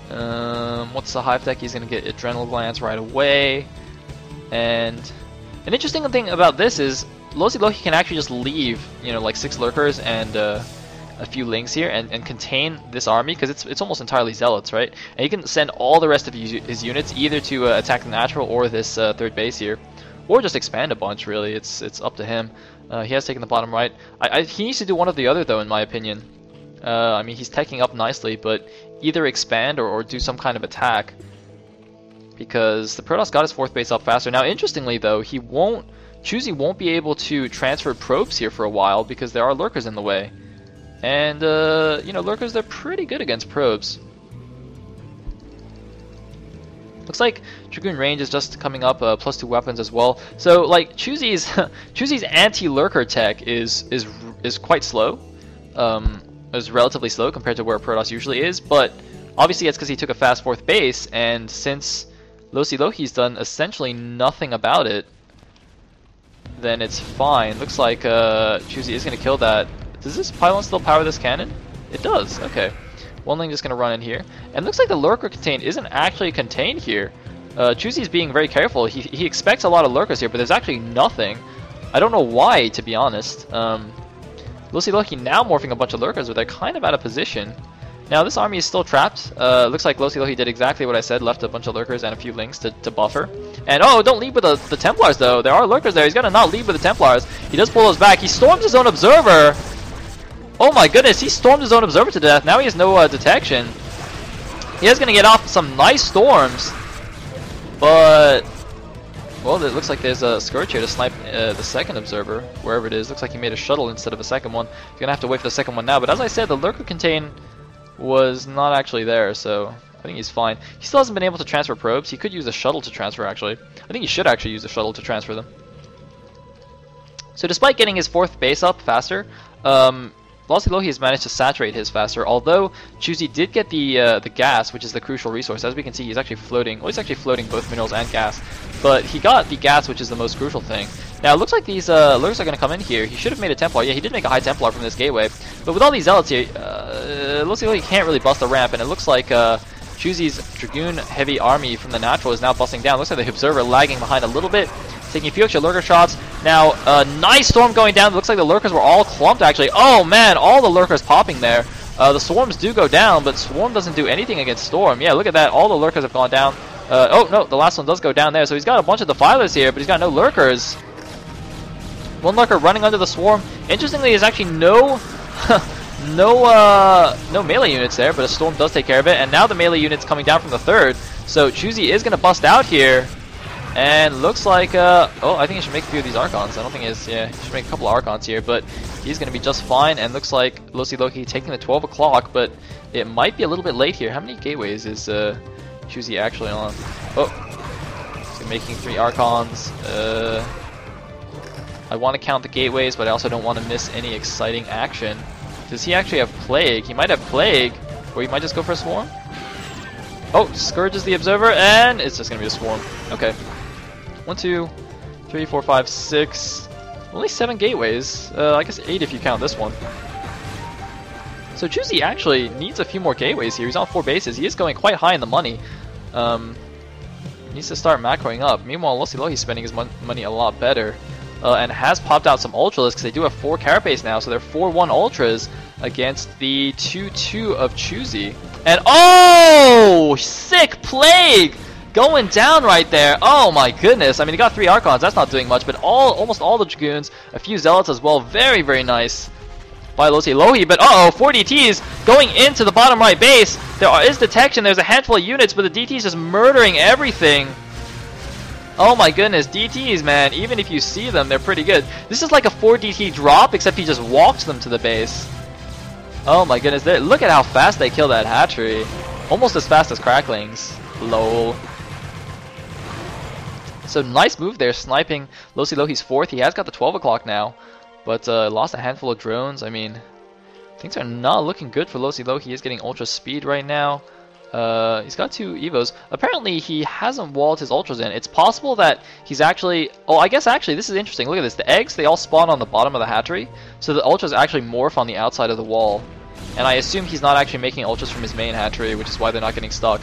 What's the hive tech? He's gonna get adrenal glands right away. And an interesting thing about this is Lossilohi can actually just leave, you know, like 6 lurkers and a few lings here and contain this army, because it's almost entirely zealots, right? And he can send all the rest of his units either to attack the natural or this third base here, or just expand a bunch. Really, it's up to him. He has taken the bottom right. He needs to do one or the other, though, in my opinion. I mean, he's teching up nicely, but either expand or do some kind of attack, because the Protoss got his 4th base up faster. Now, interestingly, though, Choosy won't be able to transfer probes here for a while because there are lurkers in the way. And, you know, lurkers, they're pretty good against probes. Looks like Dragoon range is just coming up, +2 weapons as well. So, like, Choosy's anti-lurker tech is quite slow. Is relatively slow compared to where Protoss usually is, but obviously it's because he took a fast 4th base, and since Lossilohi's done essentially nothing about it, then it's fine. Looks like Choosy is going to kill that. Does this pylon still power this cannon? It does, okay. One Ling just going to run in here. And looks like the lurker contain isn't actually contained here. Choosy's being very careful. He expects a lot of lurkers here, but there's actually nothing. I don't know why, to be honest. Lossilohi now morphing a bunch of lurkers, but they're kind of out of position. Now this army is still trapped. Looks like Lossilohi did exactly what I said, left a bunch of lurkers and a few lings to buffer. And oh, don't lead with the Templars though. There are lurkers there. He's gonna not lead with the Templars. He does pull those back. He storms his own observer. Oh my goodness, he stormed his own observer to death. Now he has no detection. He is gonna get off some nice storms, but well, it looks like there's a Scourge here to snipe the second observer, wherever it is. Looks like he made a shuttle instead of a second one. You're gonna have to wait for the second one now. But as I said, the lurker contain was not actually there, so I think he's fine. He still hasn't been able to transfer probes. He could use a shuttle to transfer, actually. I think he should actually use a shuttle to transfer them. So despite getting his 4th base up faster, Lossilohi has managed to saturate his faster, although Choosy did get the gas, which is the crucial resource. As we can see, he's actually floating. Well, he's actually floating both minerals and gas, but he got the gas, which is the most crucial thing. Now, it looks like these lurkers are going to come in here. He should have made a Templar. Yeah, he did make a High Templar from this gateway, but with all these zealots here, Lossilohi can't really bust the ramp, and it looks like Choosy's Dragoon heavy army from the natural is now busting down. Looks like the Observer lagging behind a little bit, taking a few extra lurker shots. Now, nice storm going down. Looks like the lurkers were all clumped, actually. Oh, man, all the lurkers popping there. The swarms do go down, but swarm doesn't do anything against storm. Yeah, look at that. All the lurkers have gone down. Oh, no, the last one does go down there. So he's got a bunch of defilers here, but he's got no lurkers. One lurker running under the swarm. Interestingly, there's actually no melee units there, but a storm does take care of it. And now the melee unit's coming down from the 3rd. So Choosy is going to bust out here. And looks like, oh, I think he should make a few of these Archons. I don't think he is, yeah, he should make a couple of Archons here, but he's going to be just fine. And looks like Lossilohi taking the 12 o'clock, but it might be a little bit late here. How many gateways is Choosy actually on? Oh, so making 3 Archons. I want to count the gateways, but I also don't want to miss any exciting action. Does he actually have Plague? He might have Plague, or he might just go for a Swarm. Oh, Scourges the Observer, and it's just going to be a Swarm. Okay. 1, 2, 3, 4, 5, 6. Only 7 gateways. I guess 8 if you count this one. So Choosy actually needs a few more gateways here. He's on 4 bases. He is going quite high in the money. Needs to start macroing up. Meanwhile, Lossilohi's spending his money a lot better. And has popped out some Ultras, because they do have 4 Carapace now, so they're 4-1 Ultras against the 2-2 of Choosy. And oh! Sick Plague! Going down right there. Oh my goodness. I mean, he got 3 Archons. That's not doing much, but almost all the Dragoons, a few Zealots as well. Very, very nice by Lossilohi. But uh-oh, 4 DTs going into the bottom right base. There is detection. There's a handful of units, but the DTs just murdering everything. Oh my goodness, DTs, man. Even if you see them, they're pretty good. This is like a 4 DT drop, except he just walks them to the base. Oh my goodness, look at how fast they kill that hatchery. Almost as fast as Cracklings. Lol. So nice move there, sniping Lossilohi's 4th. He has got the 12 o'clock now, but lost a handful of drones. I mean, things are not looking good for Lossilohi. He is getting ultra speed right now. He's got 2 Evos. Apparently, he hasn't walled his Ultras in. It's possible that he's actually... Oh, I guess actually, this is interesting. Look at this. The eggs, they all spawn on the bottom of the hatchery, so the Ultras actually morph on the outside of the wall. and I assume he's not actually making ultras from his main hatchery, which is why they're not getting stuck.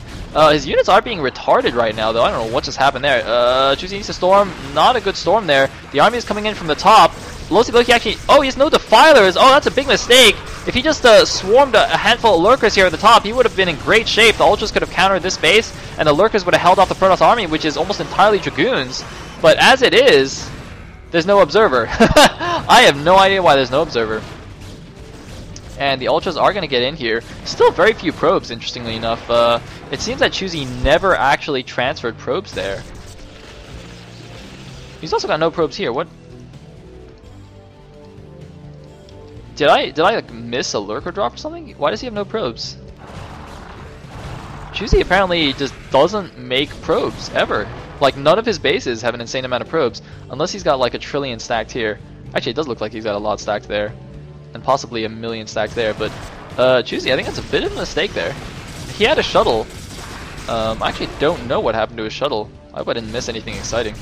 His units are being retarded right now, though. I don't know what just happened there. Choosy needs to storm. Not a good storm there. The army is coming in from the top. Lossilohi actually... Oh, he has no defilers. Oh, that's a big mistake. If he just swarmed a handful of lurkers here at the top, he would have been in great shape. The ultras could have countered this base, and the lurkers would have held off the Protoss army, which is almost entirely dragoons. But as it is, there's no observer. I have no idea why there's no observer. And the ultras are going to get in here. Still very few probes, interestingly enough. It seems that Choosy never actually transferred probes there. He's also got no probes here. What? Did I like miss a lurker drop or something? Why does he have no probes? Choosy apparently just doesn't make probes ever. Like, none of his bases have an insane amount of probes, unless he's got like a trillion stacked here. Actually, it does look like he's got a lot stacked there, and possibly a million stacked there. But Choosy, I think that's a bit of a mistake there. He had a shuttle. I actually don't know what happened to his shuttle. I hope I didn't miss anything exciting.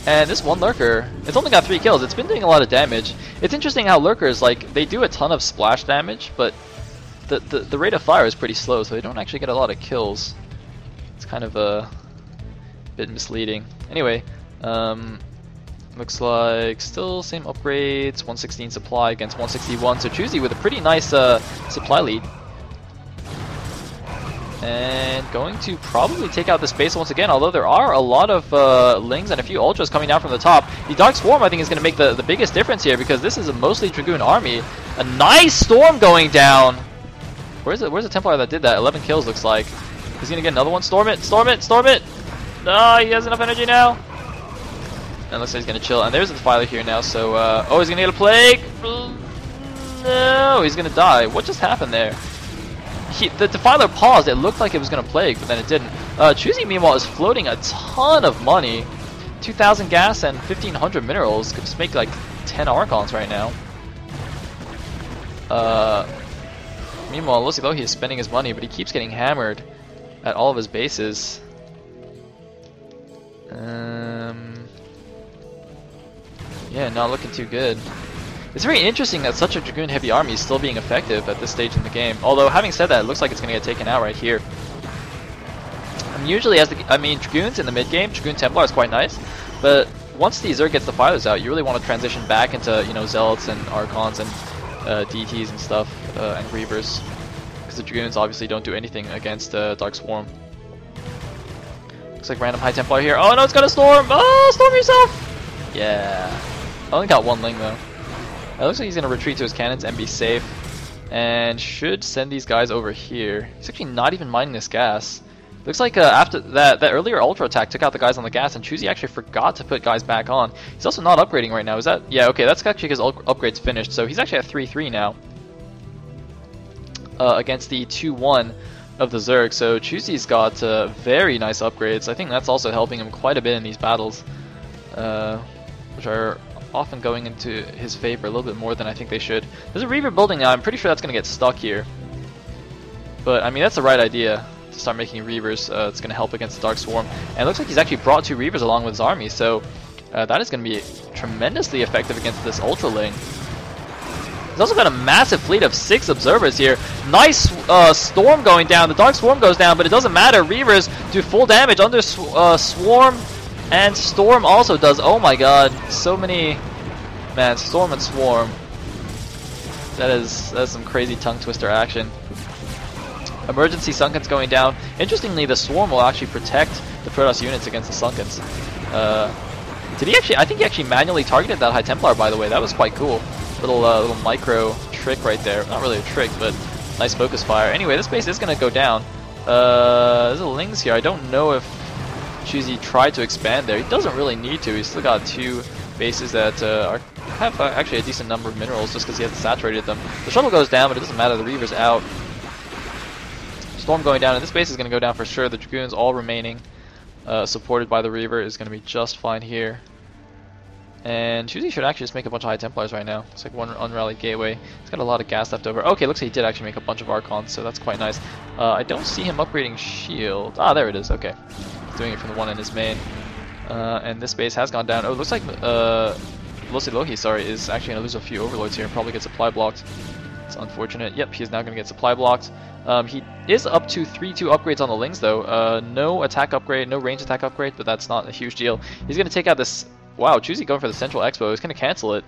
And this one lurker, it's only got 3 kills. It's been doing a lot of damage. It's interesting how lurkers, like, they do a ton of splash damage, but the rate of fire is pretty slow, so they don't actually get a lot of kills. It's kind of a bit misleading. Anyway, looks like still same upgrades, 116 supply against 161. So Choosy with a pretty nice supply lead. And going to probably take out this base once again, although there are a lot of Lings and a few Ultras coming down from the top. The Dark Swarm, I think, is going to make the biggest difference here, because this is a mostly Dragoon army. A nice Storm going down! Where's the Templar that did that? 11 kills, looks like. He's going to get another one. Storm it! Storm it! Storm it! No, he has enough energy now. And looks like he's going to chill. And there's a Defiler here now, so... oh, he's going to get a Plague! No, he's going to die. What just happened there? The Defiler paused. It looked like it was going to Plague, but then it didn't. Choosy, meanwhile, is floating a ton of money. 2,000 gas and 1,500 minerals. Could just make like 10 Archons right now. Meanwhile, Lossilohi is spending his money, but he keeps getting hammered at all of his bases. Yeah, not looking too good. It's very interesting that such a Dragoon heavy army is still being effective at this stage in the game. Although, having said that, it looks like it's going to get taken out right here. Usually, Dragoons in the mid game, Dragoon Templar is quite nice, but once the Zerg gets the Filers out, you really want to transition back into, you know, Zealots and Archons and DTs and stuff, and Reavers, because the Dragoons obviously don't do anything against Dark Swarm. Looks like random High Templar here. Oh no, it's got a Storm! Oh, Storm yourself! Yeah. I only got 1 Ling though. It looks like he's going to retreat to his cannons and be safe, and should send these guys over here. He's actually not even mining this gas. Looks like after that earlier Ultra attack took out the guys on the gas, and Choosy actually forgot to put guys back on. He's also not upgrading right now. Is that... Yeah, okay, that's actually because upgrade's finished, so he's actually at 3-3 now. Against the 2-1 of the Zerg, so Choosy's got very nice upgrades. I think that's also helping him quite a bit in these battles, which are often going into his favor a little bit more than I think they should. There's a Reaver building now. I'm pretty sure that's going to get stuck here. But, I mean, that's the right idea, to start making Reavers. It's going to help against the Dark Swarm. And it looks like he's actually brought 2 Reavers along with his army, so that is going to be tremendously effective against this Ultraling. He's also got a massive fleet of 6 Observers here. Nice Storm going down. The Dark Swarm goes down, but it doesn't matter. Reavers do full damage under Swarm. And Storm also does. Oh my god, so many... Man, Storm and Swarm. That is some crazy tongue twister action. Emergency Sunkens going down. Interestingly, the Swarm will actually protect the Protoss units against the Sunkens. Did he actually... I think he actually manually targeted that High Templar, by the way. That was quite cool. Little micro trick right there. Not really a trick, but nice focus fire. Anyway, this base is going to go down. There's a Lings here. I don't know if Choosy tried to expand there. He doesn't really need to. He's still got 2 bases that have actually a decent number of minerals just because he hasn't saturated them. The shuttle goes down, but it doesn't matter. The Reaver's out. Storm going down, and this base is going to go down for sure. The Dragoons all remaining, supported by the Reaver, is going to be just fine here. And Choosy should actually just make a bunch of High Templars right now. It's like 1 unrallied gateway. He's got a lot of gas left over. Okay, looks like he did actually make a bunch of Archons, so that's quite nice. I don't see him upgrading shield. Ah, there it is. Okay. He's doing it from the one in his main. And this base has gone down. Oh, it looks like Lossilohi, sorry, is actually going to lose a few overlords here and probably get supply blocked. It's unfortunate. Yep, he's now going to get supply blocked. He is up to 3-2 upgrades on the Lings though. No attack upgrade, no range attack upgrade, but that's not a huge deal. He's going to take out this... Wow, Choosy going for the Central Expo. He's going to cancel it.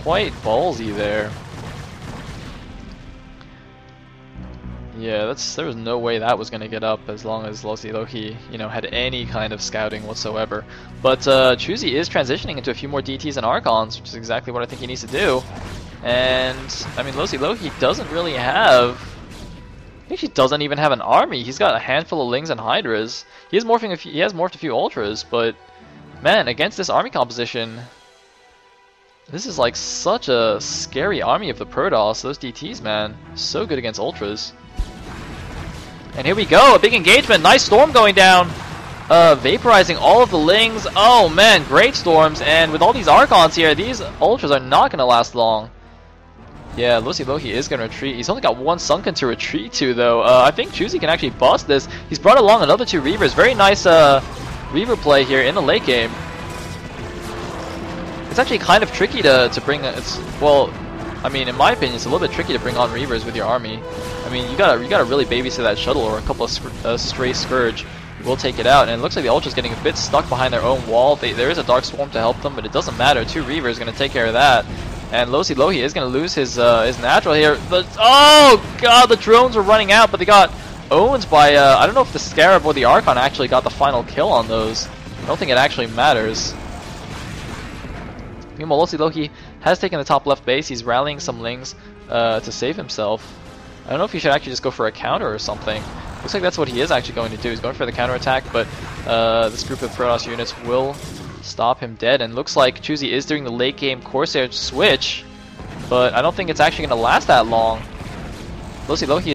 Quite ballsy there. Yeah, there was no way that was going to get up as long as Lossilohi, you know, had any kind of scouting whatsoever. But Choosy is transitioning into a few more DTs and Archons, which is exactly what I think he needs to do. And, I mean, Lossilohi doesn't really have... He actually doesn't even have an army. He's got a handful of Lings and Hydras. He has morphed a few Ultras, but, man, against this army composition... This is like such a scary army of the Protoss. Those DTs, man, so good against Ultras. And here we go, a big engagement, nice storm going down. Vaporizing all of the Lings. Oh man, great storms. And with all these Archons here, these Ultras are not going to last long. Yeah, Lossilohi is going to retreat. He's only got one Sunken to retreat to, though. I think Choosy can actually bust this. He's brought along another 2 Reavers. Very nice Reaver play here in the late game. It's actually kind of tricky to bring... Well, I mean, in my opinion, it's a little bit tricky to bring on Reavers with your army. I mean, you gotta really babysit that shuttle, or a couple of stray Scourge will take it out. And it looks like the Ultra's getting a bit stuck behind their own wall. There is a Dark Swarm to help them, but it doesn't matter. 2 Reavers are going to take care of that. And Lossilohi is going to lose his natural here. But, oh god, the drones were running out, but they got owned by... I don't know if the Scarab or the Archon actually got the final kill on those. I don't think it actually matters. Meanwhile, Lossilohi has taken the top left base. He's rallying some Lings to save himself. I don't know if he should actually just go for a counter or something. Looks like that's what he is actually going to do. He's going for the counter attack, but this group of Protoss units will stop him dead. And looks like Choosy is doing the late game Corsair switch, but I don't think it's actually going to last that long. Lossilohi